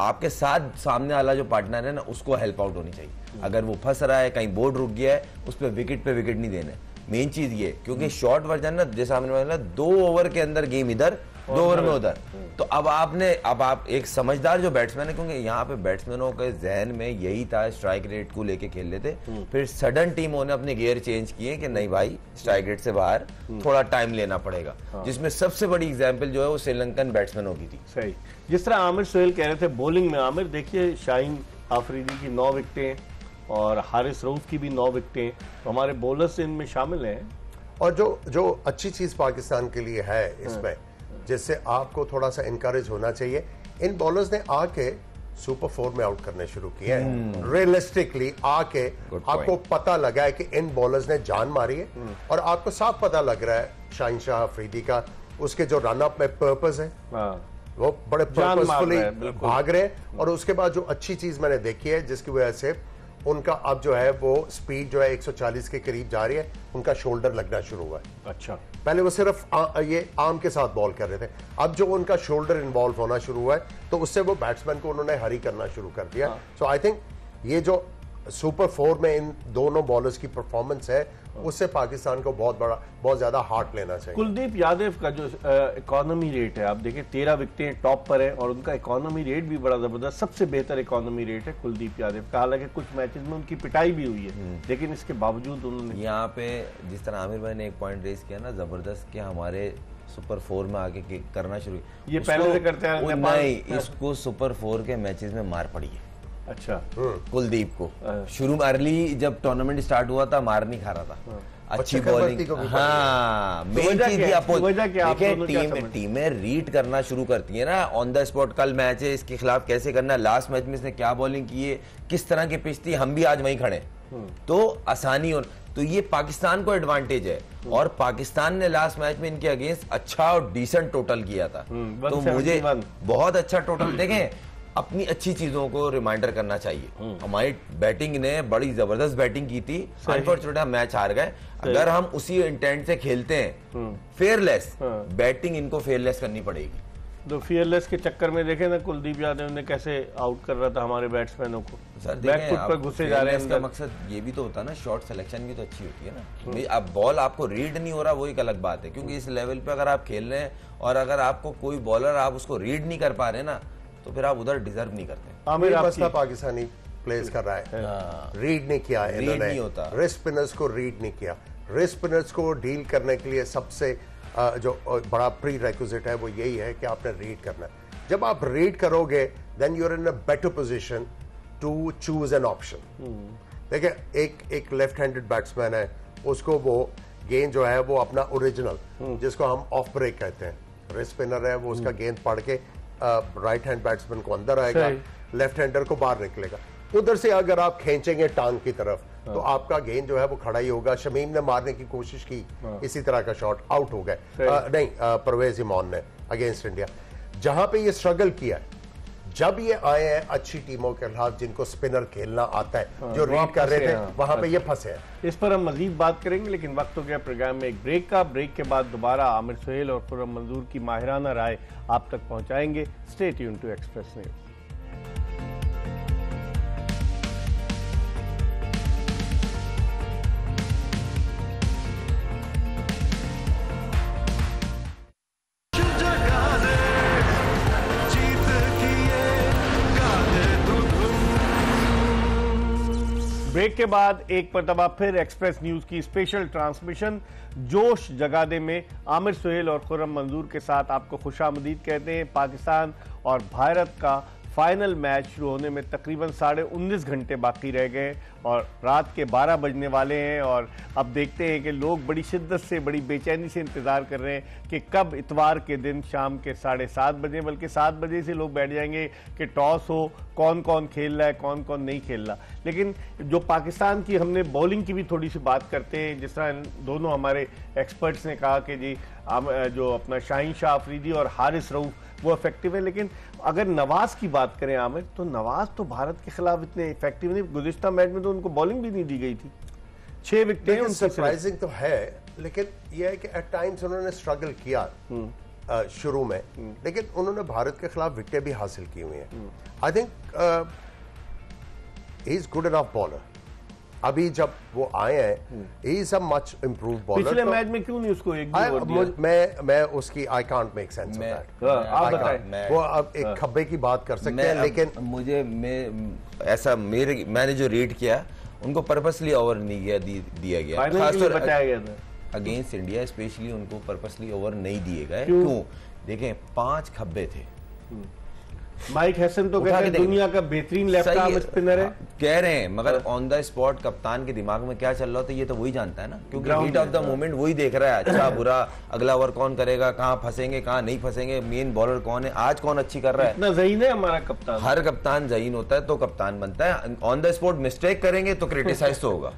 आपके साथ सामने वाला जो पार्टनर है ना, उसको हेल्प आउट होनी चाहिए। अगर वो फंस रहा है, कहीं बोर्ड रुक गया है, उस पर विकेट पे विकेट नहीं देना। मेन चीज ये, क्योंकि शॉर्ट वर्जन ना, जैसा हमने बोला, 2 ओवर के अंदर गेम इधर, 2 ओवर में उधर। तो अब आप एक समझदार जो बैट्समैन है, क्योंकि यहाँ पे बैट्समैनों के जहन में यही था, स्ट्राइक रेट को लेके खेल लेते, फिर सडन टीमों ने अपने गियर चेंज किए कि नहीं भाई, स्ट्राइक रेट से बाहर थोड़ा टाइम लेना पड़ेगा। जिसमें सबसे बड़ी एग्जांपल जो है वो श्रीलंकन बैट्समैनों की थी। सही। जिस तरह आमिर सोहेल कह रहे थे बॉलिंग में, आमिर देखिए, शाहीन आफरीदी की 9 विकेटें और हारिस रऊफ की भी 9 विकेटें, तो हमारे बॉलर्स इनमें शामिल हैं। और जो अच्छी चीज पाकिस्तान के लिए है इसमें, जिससे आपको थोड़ा सा इनकरेज होना चाहिए, इन बॉलर्स ने आके सुपर 4 में आउट करने शुरू किए हैं। रियलिस्टिकली आके आपको पता लगा है कि इन बॉलर्स ने जान मारी है, और आपको साफ पता लग रहा है शाहीन शाह अफरीदी का, उसके जो रन अप में पर्पस है, वो बड़े पर्पसफुली भाग रहे हैं। और उसके बाद जो अच्छी चीज मैंने देखी है, जिसकी वजह से उनका अब जो है वो स्पीड जो है 140 के करीब जा रही है, उनका शोल्डर लगना शुरू हुआ है। अच्छा, पहले वो सिर्फ ये आर्म के साथ बॉल कर रहे थे, अब जो उनका शोल्डर इन्वॉल्व होना शुरू हुआ है, तो उससे वो बैट्समैन को उन्होंने हरी करना शुरू कर दिया। सो आई थिंक ये जो सुपर 4 में इन दोनों बॉलर्स की परफॉर्मेंस है, उससे पाकिस्तान को बहुत ज्यादा हार्ट लेना चाहिए। कुलदीप यादव का जो इकोनॉमी रेट है, आप देखिए 13 विकेटें टॉप पर है और उनका इकोनॉमी रेट भी बड़ा जबरदस्त, सबसे बेहतर इकोनॉमी रेट है कुलदीप यादव का। हालांकि कुछ मैचेस में उनकी पिटाई भी हुई है, लेकिन इसके बावजूद उन्होंने यहाँ पे, जिस तरह आमिर भाई ने एक पॉइंट रेज किया ना जबरदस्त, कि हमारे सुपर 4 में आके करना शुरू, ये पहले से करते हैं, नहीं, इसको सुपर 4 के मैचेस में मार पड़ी है। अच्छा, कुलदीप को शुरू में अर्ली जब टूर्नामेंट स्टार्ट हुआ था, मार नहीं खा रहा था, अच्छी बॉलिंग। हाँ, मेन चीज देखिए, टीमें रीड करना शुरू करती है ना ऑन द स्पॉट। कल मैच है, इसके खिलाफ कैसे करना है, लास्ट मैच में इसने क्या बॉलिंग की है, किस तरह की पिच थी, हम भी आज वहीं खड़े, तो आसानी हो। तो ये पाकिस्तान को एडवांटेज है, और पाकिस्तान ने लास्ट मैच में इनके अगेंस्ट अच्छा और डिसेंट टोटल किया था। तो मुझे बहुत अच्छा टोटल, देखें, अपनी अच्छी चीजों को रिमाइंडर करना चाहिए। हमारी बैटिंग ने बड़ी जबरदस्त बैटिंग की थी, अनफॉर्चुनेटली हम मैच हार गए। अगर हम उसी इंटेंट से खेलते हैं, फेयरलेस बैटिंग इनको फेयरलेस करनी पड़ेगी। तो फेयरलेस के चक्कर में देखे ना कुलदीप यादव ने कैसे आउट कर रहा था हमारे बैट्समैनों को, बैकफुट पर घुसे जा रहे हैं। इसका मकसद ये भी तो होता है ना, शॉट सिलेक्शन भी तो अच्छी होती है ना। अब बॉल आपको रीड नहीं हो रहा, वो एक अलग बात है, क्योंकि इस लेवल पे अगर आप खेल रहे हैं और अगर आपको कोई बॉलर आप उसको रीड नहीं कर पा रहे ना, तो फिर आप उधर डिजर्व नहीं करते। आमिर मसला पाकिस्तानी प्लेस कर रहा है, रीड नहीं किया है इन्होंने, रिस्ट स्पिनर्स को रीड नहीं किया। रिस्ट स्पिनर्स को डील करने के लिए सबसे जो बड़ा प्री रेक्विजिट है वो यही है कि आपने रीड करना है। जब आप रीड करोगे, then you are in a better position to choose an option. देखिए, एक लेफ्ट हैंडेड बैट्समैन है, उसको वो गेंद जो है वो अपना ओरिजिनल, जिसको हम ऑफ ब्रेक कहते हैं, रिस्ट स्पिनर है, वो उसका गेंद पढ़ के राइट हैंड बैट्समैन को अंदर आएगा, लेफ्ट हैंडर को बाहर निकलेगा। उधर से अगर आप खींचेंगे टांग की तरफ, तो आपका गेंद जो है वो खड़ा ही होगा। शमीम ने मारने की कोशिश की इसी तरह का शॉट, आउट हो गए। नहीं, परवेज इमान ने अगेंस्ट इंडिया, जहां पे ये स्ट्रगल किया है। जब ये आए हैं अच्छी टीमों के खिलाफ जिनको स्पिनर खेलना आता है, जो रीड कर रहे थे, वहां पे ये फंसे हैं। इस पर हम मजीद बात करेंगे, लेकिन वक्त हो गया प्रोग्राम में एक ब्रेक का। ब्रेक के बाद दोबारा आमिर सोहेल और खुर्रम मंजूर की माहिराना राय आप तक पहुंचाएंगे। Stay tune to Express News. Break के बाद एक मरतबा फिर एक्सप्रेस न्यूज की स्पेशल ट्रांसमिशन जोश जगादे में आमिर सुहेल और खुर्रम मंजूर के साथ आपको खुशामदीद कहते हैं। पाकिस्तान और भारत का फाइनल मैच शुरू होने में तकरीबन 19.5 घंटे बाकी रह गए और रात के 12 बजने वाले हैं और अब देखते हैं कि लोग बड़ी शिद्दत से, बड़ी बेचैनी से इंतज़ार कर रहे हैं कि कब इतवार के दिन शाम के 7:30 बजे, बल्कि 7 बजे से लोग बैठ जाएंगे कि टॉस हो, कौन कौन खेल रहा है, कौन कौन नहीं खेल रहा। लेकिन जो पाकिस्तान की, हमने बॉलिंग की भी थोड़ी सी बात करते हैं। जिस तरह दोनों हमारे एक्सपर्ट्स ने कहा कि जी जो अपना शाहीन शाह अफरीदी और हारिस रऊफ वो इफेक्टिव है, लेकिन अगर नवाज की बात करें आमिर, तो नवाज तो भारत के खिलाफ इतने इफेक्टिव नहीं। गुज़िश्ता मैच में तो उनको बॉलिंग भी नहीं दी गई थी, 6 विकेटें उनकी। सरप्राइजिंग तो है, लेकिन यह है कि एट टाइम्स उन्होंने स्ट्रगल किया शुरू में, लेकिन उन्होंने भारत के खिलाफ विकेटें भी हासिल की हुई हैं। I think he is good enough bowler. अभी जब वो आए हैं, he is a much improve bowler. पिछले मैच में क्यों नहीं उसको एक मैं उसकी I can't make sense of that. आप बताएं। वो अब एक खब्बे की बात कर सकते हैं, लेकिन मैंने जो रेट किया उनको पर्पसली ओवर नहीं दिया गया, खासतौर बताया गया था अगेंस्ट इंडिया स्पेशली उनको पर्पसली ओवर नहीं दिए गए। क्यों? देखें 5 खब्बे थे। माइक हैसन तो कहते हैं दुनिया का बेहतरीन लेफ्ट आर्म स्पिनर है, कह रहे हैं, मगर ऑन द स्पॉट कप्तान के दिमाग में क्या चल रहा होता है ये तो वही जानता है ना, क्योंकि हीट ऑफ द मोमेंट वही देख रहा है, अच्छा बुरा, अगला ओवर कौन करेगा, कहां फंसेंगे कहां नहीं फंसेंगे, मेन बॉलर कौन है, आज कौन अच्छी कर रहा है। इतना ज़हीन है हमारा कप्तान। हर कप्तान ज़हीन होता है तो कप्तान बनता है। ऑन द स्पॉट मिस्टेक करेंगे तो क्रिटिसाइज तो होगा।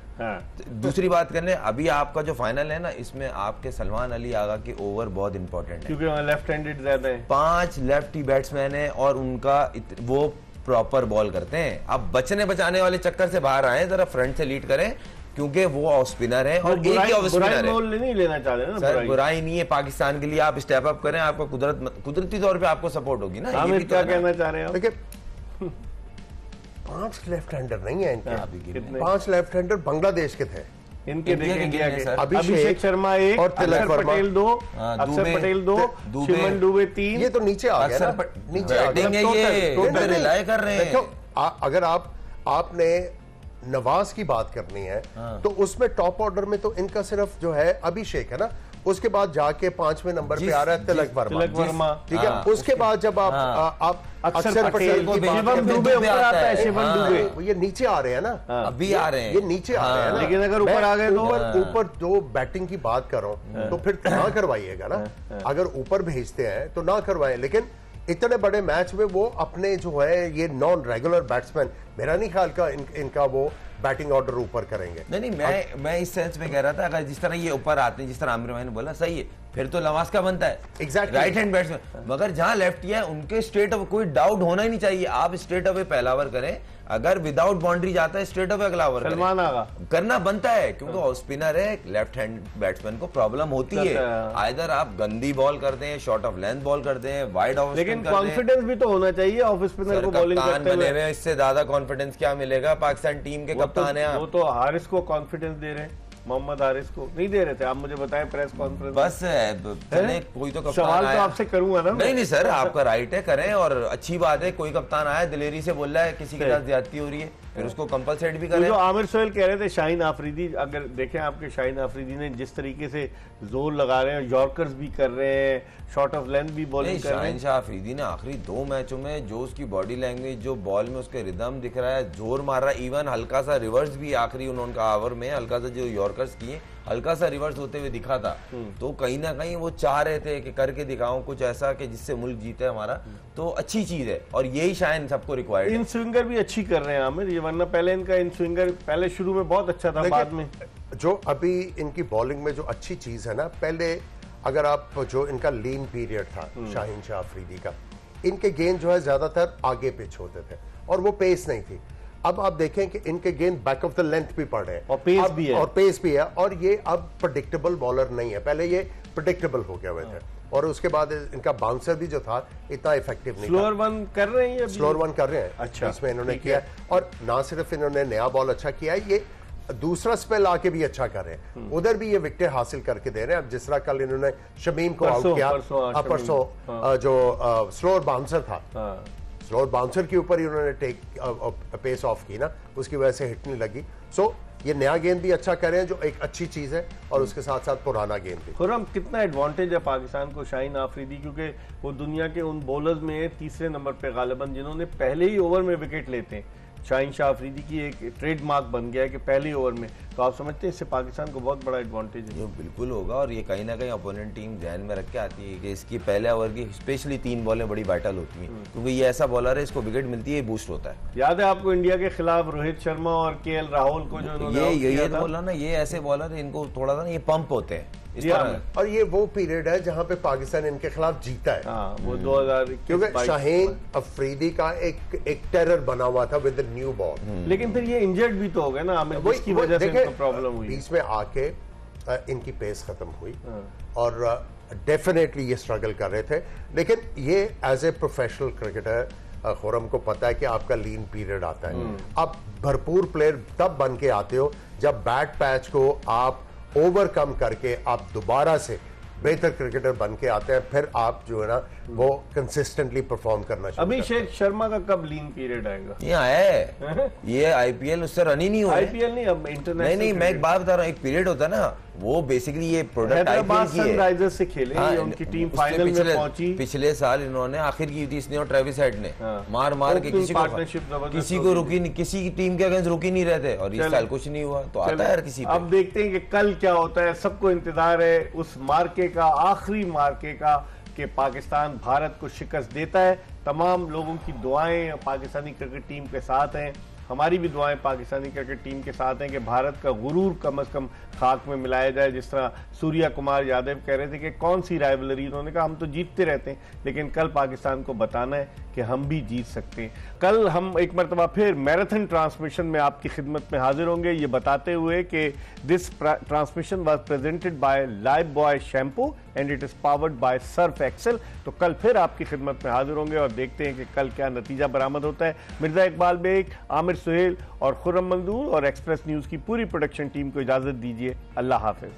दूसरी बात करने, अभी आपका जो फाइनल है ना, इसमें आपके सलमान अली आगा के ओवर बहुत इंपॉर्टेंट है, क्योंकि वहां लेफ्ट हैंडेड ज्यादा है। 5 लेफ्टी बैट्समैन है और उनका वो प्रॉपर बॉल करते हैं। अब बचने बचाने वाले चक्कर से बाहर आए, जरा फ्रंट से लीड करें, क्योंकि वो ऑफ स्पिनर है और एक ही ऑफ स्पिनर है। नहीं लेना चाहते ना सर, बुराई नहीं है। पाकिस्तान के लिए आप स्टेप अप करें, आपको कुदरती तौर पे आपको सपोर्ट होगी ना। आमिर क्या कहना चाह रहे हैं? देखिए 5 लेफ्ट हैंडर नहीं है इनके, 5 लेफ्ट हैंडर बांग्लादेश के थे। इनके देखेंगे अभिषेक शर्मा 1 और तिलक पटेल 2, अक्षर पटेल 2, शिमन दुबे 3। ये तो नीचे आ गया ना, नीचे आ गया, रिलाय कर रहे हैं। अगर आपने नवाज की बात करनी है तो उसमें टॉप ऑर्डर में तो इनका सिर्फ जो है अभिषेक है ना, उसके बाद जाके 5वें नंबर पे आ रहा है तिलक वर्मा, ठीक है। उसके बाद जब आप अक्षर पटेल की शिवम दुबे ऊपर आता है, शिवम दुबे ये नीचे आ रहे हैं ना, अभी आ रहे हैं, ये नीचे आ रहे हैं ना। लेकिन अगर ऊपर आ गए तो ऊपर जो बैटिंग की बात करो तो फिर ना करवाइएगा ना। अगर ऊपर भेजते हैं तो ना करवाएं, लेकिन इतने बड़े मैच में वो अपने जो है ये नॉन रेगुलर बैट्समैन, मेरा नहीं ख्याल का इनका वो बैटिंग ऑर्डर ऊपर करेंगे। नहीं, मैं इस सेंस में कह रहा था, अगर जिस तरह ये ऊपर आते हैं, जिस तरह आमिर भाई ने बोला, सही है, फिर तो नवाज का बनता है एग्जैक्टली राइट हैंड बैट्समैन। मगर जहां लेफ्टी है उनके स्ट्रेट अवे कोई डाउट होना ही नहीं चाहिए। आप स्ट्रेट अवे पहला ओवर करें, अगर विदाउट बाउंड्री जाता है स्ट्रेट अवे अगला ओवर सलमान आगा करना बनता है, क्योंकि ऑफ स्पिनर है, लेफ्ट हैंड बैट्समैन को प्रॉब्लम होती है। आइदर आप गंदी बॉल करते हैं, शॉर्ट ऑफ लेंथ बॉल करते हैं, वाइड ऑफ, लेकिन कॉन्फिडेंस भी तो होना चाहिए ऑफ स्पिनर को बॉलिंग करते हुए। इससे ज्यादा कॉन्फिडेंस क्या मिलेगा? पाकिस्तान टीम के कप्तान है, वो तो हारिस को कॉन्फिडेंस दे रहे हैं, मोहम्मद हारिस को नहीं दे रहे थे। आप मुझे बताएं प्रेस कॉन्फ्रेंस बस कोई तो कप्तान सवाल तो आपसे करूंगा ना। नहीं सर, आपका राइट है, करें, और अच्छी बात है। कोई कप्तान आया दिलेरी से बोल रहा है किसी के साथ ज्यादती हो रही है, फिर उसको कंपलसेट भी करें। जो आमिर सोहेल कह रहे थे शाहीन आफरीदी, अगर देखें आपके शाहीन आफरीदी ने जिस तरीके से जोर लगा रहे हैं, यॉर्कर्स भी कर रहे हैं, शॉर्ट ऑफ लेंथ भी बॉलिंग कर रहे हैं। शाहीन शाह आफरीदी ने आखिरी 2 मैचों में जो उसकी बॉडी लैंग्वेज, जो बॉल में उसके रिदम दिख रहा है, जोर मार रहा है, इवन हल्का सा रिवर्स भी आखिरी उन्होंने ओवर में हल्का सा जो यॉर्कर्स किए, हल्का सा रिवर्स होते हुए दिखा था। तो कहीं ना कहीं वो चाह रहे थे कि करके दिखाऊं कुछ ऐसा कि जिससे मुल्क जीते हमारा, तो अच्छी चीज है और यही शायद सबको रिक्वायर्ड है। इन स्विंगर भी अच्छी कर रहे हैं आमिर, ये वरना पहले इनका इन स्विंगर पहले शुरू में बहुत अच्छा था, बाद में जो अभी इनकी बॉलिंग में जो अच्छी चीज है ना, पहले अगर आप जो इनका लीन पीरियड था शाहीन शाह अफरीदी का, इनके गेंद जो है ज्यादातर आगे पिच होते थे और वो पेस नहीं थी। अब आप देखें कि इनके गेंद बैक ऑफ द लेंथ भी पड़ रहे हैं और पेस भी है, और पेस भी है, और ये अब प्रेडिक्टेबल बॉलर नहीं है, पहले ये प्रेडिक्टेबल हो गए हुए थे। और उसके बाद इनका बाउंसर भी जो था इतना इफेक्टिव नहीं था। स्लोअर वन कर रहे हैं, स्लोअर वन कर रहे हैं, अच्छा इसमें इन्होंने किया। और ना सिर्फ इन्होंने नया बॉल अच्छा किया है, ये दूसरा स्पेल आके भी अच्छा कर रहे हैं, उधर भी ये विकेट हासिल करके दे रहे हैं। अब जिस तरह कल इन्होंने शमीम को आउट किया, परसों जो स्लोअर बाउंसर था, स्लोअर बाउंसर के ऊपर ही उन्होंने टेक पेस ऑफ की ना, उसकी वजह से हिट नहीं लगी। सो ये नया गेंद भी अच्छा कर रहे हैं जो एक अच्छी चीज है, और उसके साथ साथ पुराना गेंद भी। खुर्रम, कितना एडवांटेज है पाकिस्तान को शाहीन आफरीदी, क्योंकि वो दुनिया के उन बॉलर्स में तीसरे नंबर पे गालिबन जिन्होंने पहले ही ओवर में विकेट लेते हैं। शाहीन शाह आफरीदी की एक ट्रेडमार्क बन गया है कि पहले ओवर में, तो आप समझते हैं इससे पाकिस्तान को बहुत बड़ा एडवांटेज है? ये बिल्कुल होगा, और ये कहीं ना कहीं अपोनेंट टीम ध्यान में रख के आती है कि इसकी पहले ओवर की स्पेशली 3 बॉलें बड़ी बैटल होती हैं, क्योंकि ये ऐसा बॉलर है इसको विकेट मिलती है, बूस्ट होता है। याद है आपको इंडिया के खिलाफ रोहित शर्मा और केएल राहुल को जो ये बोला ना, ये ऐसे बॉलर है, इनको थोड़ा सा ना ये पंप होते हैं इस तरह। और ये वो पीरियड है जहां पे पाकिस्तान इनके खिलाफ जीता है। हाँ, वो 2000, क्योंकि शाहीन अफरीदी का एक टेरर बना हुआ था विद द न्यू बॉल। लेकिन फिर ये इंजर्ड भी तो हो गए ना आमिर, जिसकी वजह से इनको प्रॉब्लम हुई। बीच में आके इनकी पेस खत्म हुई और डेफिनेटली ये स्ट्रगल कर रहे थे, लेकिन ये as a professional cricketer Khurram को पता है कि आपका लीन पीरियड आता है। आप भरपूर प्लेयर तब बन के आते हो जब बैड पैच को आप ओवरकम करके आप दोबारा से बेहतर क्रिकेटर बन के आते हैं, फिर आप जो है ना वो कंसिस्टेंटली परफॉर्म करना चाहिए। अभिषेक शर्मा का कब लीन पीरियड आएगा? ये आया है, ये आईपीएल उससे रन ही नहीं हुआ। आईपीएल नहीं, अब इंटरनेशनल। नहीं, मैं एक बात बता रहा हूँ, एक पीरियड होता है ना, वो बेसिकली ये प्रोडक्ट हैदराबाद सनराइजर्स से खेले, हाँ, उनकी टीम फाइनल में पहुंची। पिछले साल इन्होंने आखिर की थी इसने और ट्रेविस हेड ने मार के किसी को रुकी नहीं, किसी की टीम के अगेंस्ट रुकी नहीं रहते, और इस साल कुछ नहीं हुआ, तो आता है किसी पे। अब देखते हैं कि कल क्या होता है, सबको इंतजार है उस मार्के का, आखिरी मार्के का, कि पाकिस्तान भारत को शिकस्त देता है। तमाम लोगों की दुआएं पाकिस्तानी क्रिकेट टीम के साथ हैं, हमारी भी दुआएं पाकिस्तानी क्रिकेट टीम के साथ हैं कि भारत का गुरूर कम से कम खाक में मिलाया जाए। जिस तरह सूर्या कुमार यादव कह रहे थे कि कौन सी राइवलरी, उन्होंने कहा हम तो जीतते रहते हैं, लेकिन कल पाकिस्तान को बताना है कि हम भी जीत सकते हैं। कल हम एक मरतबा फिर मैराथन ट्रांसमिशन में आपकी खिदमत में हाजिर होंगे, ये बताते हुए कि this transmission was presented by Lifebuoy shampoo and it is powered by Surf Excel. तो कल फिर आपकी खिदमत में हाजिर होंगे और देखते हैं कि कल क्या नतीजा बरामद होता है। मिर्जा इकबाल बेग, आमिर सुहेल और खुर्रम मंजूर और एक्सप्रेस न्यूज की पूरी प्रोडक्शन टीम को इजाजत दीजिए। अल्लाह हाफिज।